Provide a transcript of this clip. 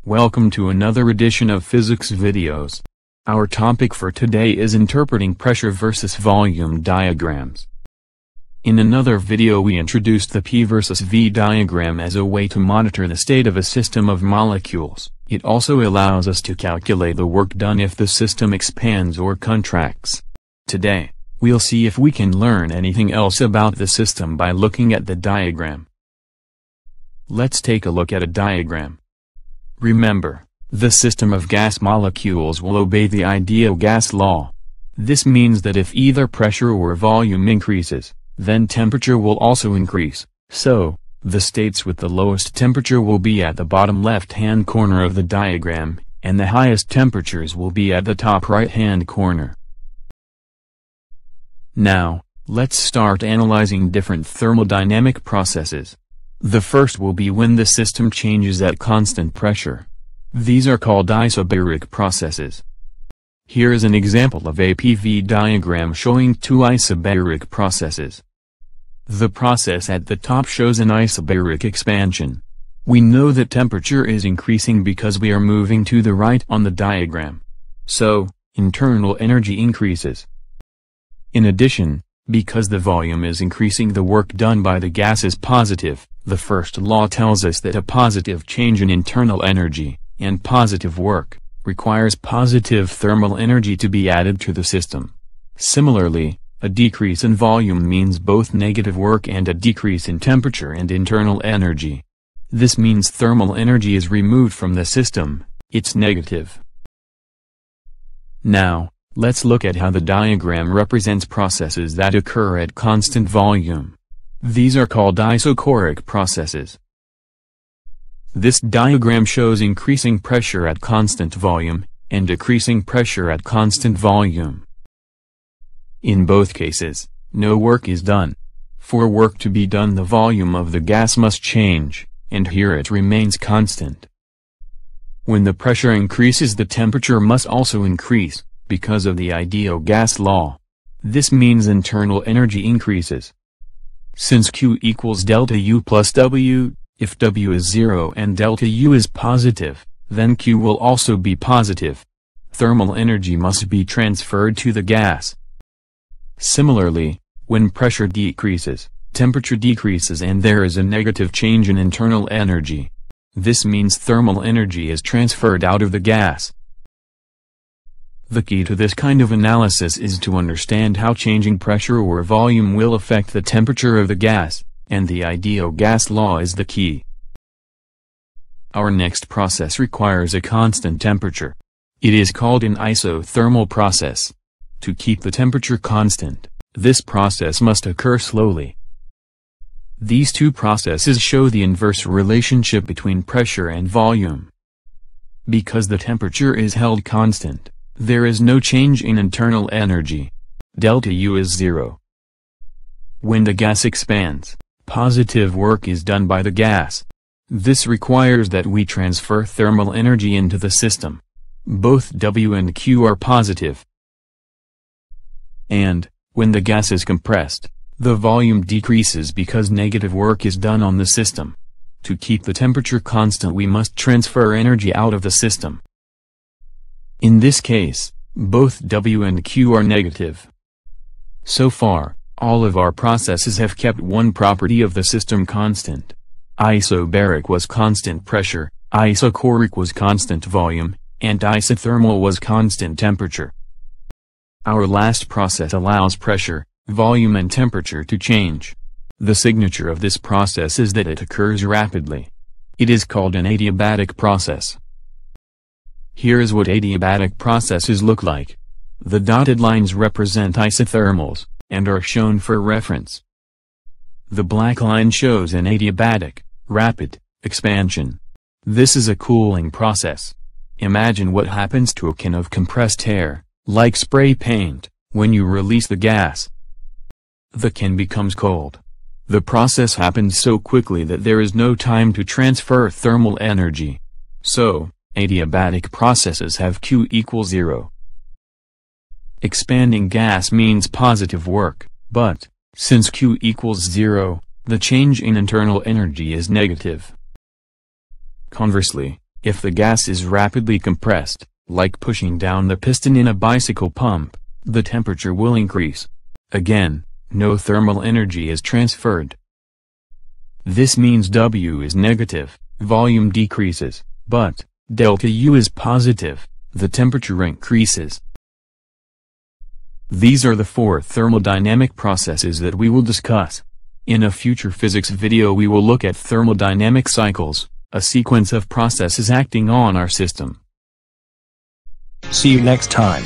Welcome to another edition of Physics Videos. Our topic for today is interpreting pressure versus volume diagrams. In another video we introduced the P versus V diagram as a way to monitor the state of a system of molecules. It also allows us to calculate the work done if the system expands or contracts. Today, we'll see if we can learn anything else about the system by looking at the diagram. Let's take a look at a diagram. Remember, the system of gas molecules will obey the ideal gas law. This means that if either pressure or volume increases, then temperature will also increase. So, the states with the lowest temperature will be at the bottom left-hand corner of the diagram, and the highest temperatures will be at the top right-hand corner. Now, let's start analyzing different thermodynamic processes. The first will be when the system changes at constant pressure. These are called isobaric processes. Here is an example of a PV diagram showing two isobaric processes. The process at the top shows an isobaric expansion. We know that temperature is increasing because we are moving to the right on the diagram. So, internal energy increases. In addition, because the volume is increasing, the work done by the gas is positive. The first law tells us that a positive change in internal energy, and positive work, requires positive thermal energy to be added to the system. Similarly, a decrease in volume means both negative work and a decrease in temperature and internal energy. This means thermal energy is removed from the system, it's negative. Now, let's look at how the diagram represents processes that occur at constant volume. These are called isochoric processes. This diagram shows increasing pressure at constant volume, and decreasing pressure at constant volume. In both cases, no work is done. For work to be done, the volume of the gas must change, and here it remains constant. When the pressure increases, the temperature must also increase, because of the ideal gas law. This means internal energy increases. Since Q equals delta U plus W, if W is 0 and delta U is positive, then Q will also be positive. Thermal energy must be transferred to the gas. Similarly, when pressure decreases, temperature decreases and there is a negative change in internal energy. This means thermal energy is transferred out of the gas. The key to this kind of analysis is to understand how changing pressure or volume will affect the temperature of the gas, and the ideal gas law is the key. Our next process requires a constant temperature. It is called an isothermal process. To keep the temperature constant, this process must occur slowly. These two processes show the inverse relationship between pressure and volume. Because the temperature is held constant, there is no change in internal energy. Delta U is 0. When the gas expands, positive work is done by the gas. This requires that we transfer thermal energy into the system. Both W and Q are positive. And, when the gas is compressed, the volume decreases because negative work is done on the system. To keep the temperature constant, we must transfer energy out of the system. In this case, both W and Q are negative. So far, all of our processes have kept one property of the system constant. Isobaric was constant pressure, isochoric was constant volume, and isothermal was constant temperature. Our last process allows pressure, volume and temperature to change. The signature of this process is that it occurs rapidly. It is called an adiabatic process. Here is what adiabatic processes look like. The dotted lines represent isothermals, and are shown for reference. The black line shows an adiabatic, rapid, expansion. This is a cooling process. Imagine what happens to a can of compressed air, like spray paint, when you release the gas. The can becomes cold. The process happens so quickly that there is no time to transfer thermal energy. So, adiabatic processes have Q equals 0. Expanding gas means positive work, but, since Q equals 0, the change in internal energy is negative. Conversely, If the gas is rapidly compressed, like pushing down the piston in a bicycle pump, the temperature will increase. Again, no thermal energy is transferred. This means W is negative, volume decreases, but delta U is positive, the temperature increases. These are the 4 thermodynamic processes that we will discuss. In a future physics video we will look at thermodynamic cycles, a sequence of processes acting on our system. See you next time.